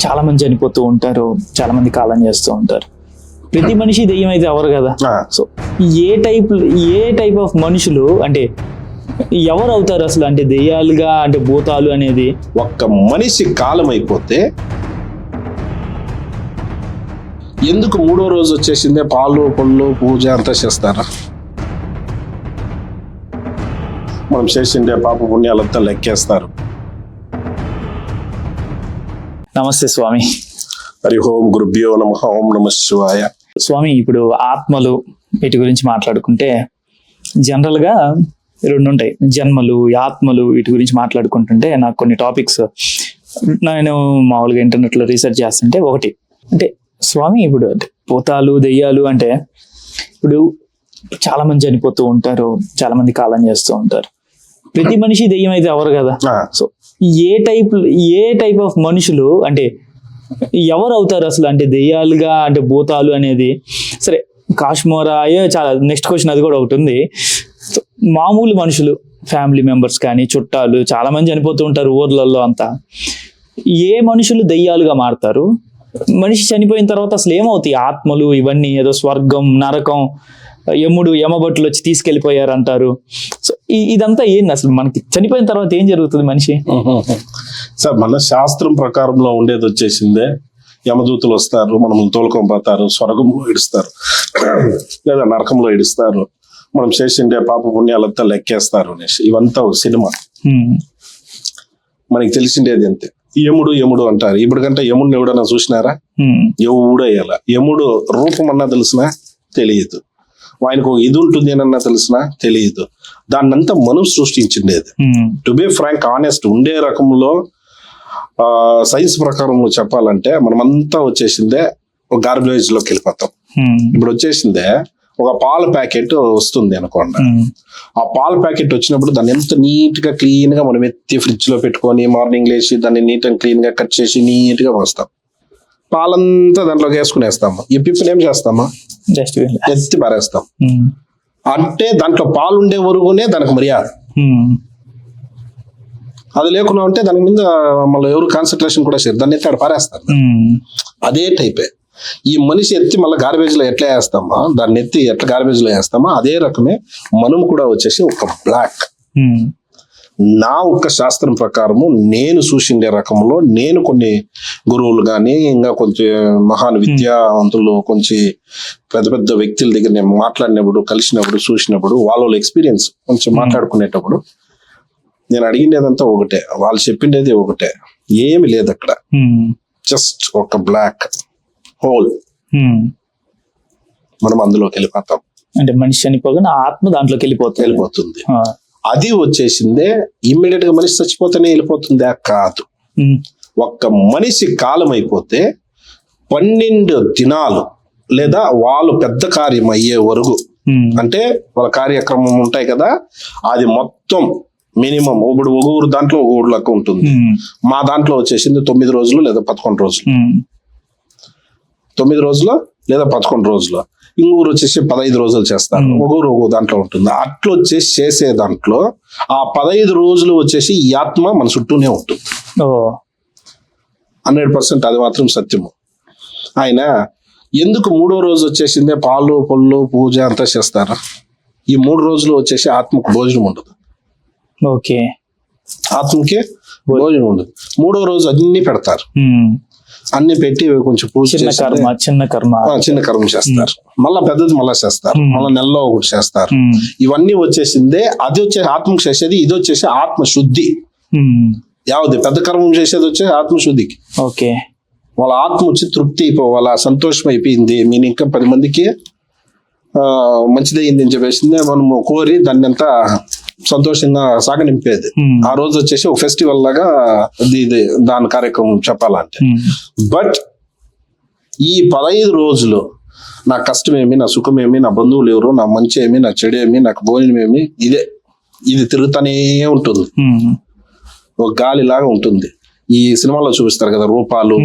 చాలా మంది చనిపోతూ ఉంటారు, చాలా మంది కాలం చేస్తూ ఉంటారు. ప్రతి మనిషి దెయ్యం అయితే ఎవరు కదా. సో ఏ టైప్ ఆఫ్ మనుషులు అంటే ఎవరు అవుతారు అసలు, అంటే దెయ్యాలుగా అంటే భూతాలు అనేది? ఒక్క మనిషి కాలం అయిపోతే ఎందుకు మూడో రోజు వచ్చేసిందే పాలు పళ్ళు పూజ అంతా చేస్తారా? మనం చేసిండే పాప పుణ్యాలంతా లెక్కేస్తారు. నమస్తే స్వామి. హరి ఓం గురుభ్యో నమః. ఓం నమః శివాయ. స్వామి, ఇప్పుడు ఆత్మలు వీటి గురించి మాట్లాడుకుంటే జనరల్ గా రెండు ఉంటాయి, జన్మలు, ఆత్మలు. వీటి గురించి మాట్లాడుకుంటుంటే నాకు కొన్ని టాపిక్స్ నేను మామూలుగా ఇంటర్నెట్ లో రీసెర్చ్ చేస్తుంటే ఒకటి అంటే స్వామి, ఇప్పుడు భూతాలు దెయ్యాలు అంటే ఇప్పుడు చాలా మంది చనిపోతూ ఉంటారు, చాలా మంది కాలం చేస్తూ ఉంటారు. ప్రతి మనిషి దెయ్యం అయితే ఎవరు కదా. సో ఏ టైప్ ఆఫ్ మనుషులు అంటే ఎవరు అవుతారు అసలు, అంటే దెయ్యాలుగా అంటే భూతాలు అనేది? సరే, కాశ్మోరా చాలా నెక్స్ట్ క్వశ్చన్ అది కూడా ఒకటి ఉంది. మామూలు మనుషులు, ఫ్యామిలీ మెంబర్స్ కానీ చుట్టాలు చాలా మంది చనిపోతూ ఉంటారు ఊర్లలో అంతా. ఏ మనుషులు దెయ్యాలుగా మారుతారు? మనిషి చనిపోయిన తర్వాత అసలు ఏమవుతాయి ఆత్మలు? ఇవన్నీ ఏదో స్వర్గం, నరకం, యమభటులు వచ్చి తీసుకెళ్లిపోయారు అంటారు. సో ఇదంతా ఏంది అసలు? మనకి చనిపోయిన తర్వాత ఏం జరుగుతుంది మనిషి? సార్, మన శాస్త్రం ప్రకారంలో ఉండేది వచ్చేసిందే, యమదూతులు వస్తారు, మనల్ని తోలుకొని పోతారు, స్వర్గంలో ఇడుస్తారు లేదా నరకంలో ఇడుస్తారు, మనం చేసిండే పాప పుణ్యాలంతా లెక్కేస్తారు అనేసి. ఇవంతా సినిమా. మనకి తెలిసిండేది అంతే. యముడు అంటారు. ఇప్పటికంటే యముడిని ఎవడన్నా చూసినారా? ఎవడు అయ్యాల. యముడు రూపం అన్నా తెలిసినా తెలియదు, ఆయనకు ఇది ఉంటుంది అన్నా తెలిసినా తెలియదు. దాన్నంతా మనం సృష్టించిండేది. టు బి ఫ్రాంక్ ఆనెస్ట్, ఉండే రకంలో సైన్స్ ప్రకారం చెప్పాలంటే మనమంతా వచ్చేసిందే ఒక గార్బేజ్ లోకి వెళ్ళిపోతాం. ఇప్పుడు వచ్చేసిందే ఒక పాల ప్యాకెట్ వస్తుంది అనుకోండి. ఆ పాల ప్యాకెట్ వచ్చినప్పుడు దాన్ని ఎంత నీట్ గా క్లీన్ గా మనం ఎత్తి ఫ్రిడ్జ్ లో పెట్టుకొని మార్నింగ్ లేచి దాన్ని నీట్ అండ్ క్లీన్ గా కట్ చేసి నీట్ గా పోస్తాం. పాలంతా దాంట్లోకి వేసుకునేస్తాము. ఈ పిప్పుని ఏం చేస్తామా? ఎత్తి పారేస్తాం. అంటే దాంట్లో పాలు ఉండే వరకునే దానికి మర్యాద. అది లేకుండా ఉంటే దాని మీద మళ్ళీ ఎవరు కాన్సన్ట్రేషన్ కూడా చేయరు, దాన్ని ఎత్తి ఆడ పారేస్తారు. అదే టైపే ఈ మనిషి ఎత్తి మళ్ళీ గార్బేజ్ లో ఎట్లా వేస్తామా, దాన్ని ఎత్తి ఎట్లా గార్బేజ్ లో వేస్తామా, అదే రకమే మనం కూడా వచ్చేసి ఒక బ్లాక్. నా ఒక్క శాస్త్రం ప్రకారము నేను చూసిండే రకంలో నేను కొన్ని గురువులు కానీ ఇంకా కొంచెం మహాన్ విద్యావంతులు కొంచెం పెద్ద పెద్ద వ్యక్తుల దగ్గర నేను మాట్లాడినప్పుడు, కలిసినప్పుడు, చూసినప్పుడు, వాళ్ళ ఎక్స్పీరియన్స్ కొంచెం మాట్లాడుకునేటప్పుడు నేను అడిగిండేదంతా ఒకటే, వాళ్ళు చెప్పిండేది ఒకటే, ఏమి లేదు అక్కడ. జస్ట్ ఒక బ్లాక్ హోల్. మనం అందులోకి వెళ్ళిపోతాం. అంటే మనిషి చనిపోగానే ఆత్మ దాంట్లోకి వెళ్ళిపోతుంది. అది వచ్చేసిందే ఇమ్మీడియట్ గా మనిషి చచ్చిపోతేనే వెళ్ళిపోతుందా? కాదు. ఒక్క మనిషి కాలం అయిపోతే 12 దినాలు లేదా వాళ్ళు పెద్ద కార్యం అయ్యే వరకు, అంటే వాళ్ళ కార్యక్రమం ఉంటాయి కదా, అది మొత్తం మినిమం ఇప్పుడు ఒక ఊరు దాంట్లో ఒక ఊరు లెక్క ఉంటుంది. మా దాంట్లో వచ్చేసింది 9 రోజులు లేదా 11 రోజులు. 9 రోజులు లేదా 11 రోజులు. ఇంకొకరు వచ్చేసి 15 రోజులు చేస్తారు. ఒకరు ఒక దాంట్లో ఉంటుంది. అట్లా వచ్చేసి చేసే దాంట్లో ఆ 15 రోజులు వచ్చేసి ఈ ఆత్మ మన చుట్టూనే ఉంటుంది. 100% అది మాత్రం సత్యము. ఆయన ఎందుకు మూడో రోజు వచ్చేసిందే పాలు పళ్ళు పూజ అంతా చేస్తారా? ఈ 3 రోజులు వచ్చేసి ఆత్మకు భోజనం ఉండదు. ఓకే, ఆత్మకి భోజనం ఉండదు. 3వ రోజు అన్ని పెడతారు. అన్ని పెట్టి కొంచెం పూజ చిన్న కర్మ చేస్తారు. మళ్ళా పెద్దది మళ్ళా చేస్తారు. మళ్ళా నెలలో ఒకటి చేస్తారు. ఇవన్నీ వచ్చేసిందే అది వచ్చే ఆత్మకు చేసేది. ఇది వచ్చేసి ఆత్మ శుద్ధి. యావది పెద్ద కర్మం చేసేది వచ్చే ఆత్మ శుద్ధికి. ఓకే, వాళ్ళ ఆత్మ వచ్చి తృప్తి అయిపోవాల, సంతోషం అయిపోయింది, మీరు ఇంకా 10 మందికి మంచిదయ్యింది అని చెప్పేసిందే మనము కోరి దాన్ని అంతా సంతోషంగా సాగనింపేది. ఆ రోజు వచ్చేసి ఒక ఫెస్టివల్ లాగా దాని కార్యక్రమం చెప్పాలంటే. బట్ ఈ 15 రోజులు నా కష్టమేమి, నా సుఖమేమి, నా బంధువులు ఎవరు, నా మంచి ఏమి, నా చెడు ఏమి, నాకు భోజనం ఏమి, ఇది తిరుగుతానే ఉంటుంది. ఒక గాలి లాగా ఉంటుంది. ఈ సినిమాలో చూపిస్తారు కదా రూపాలు,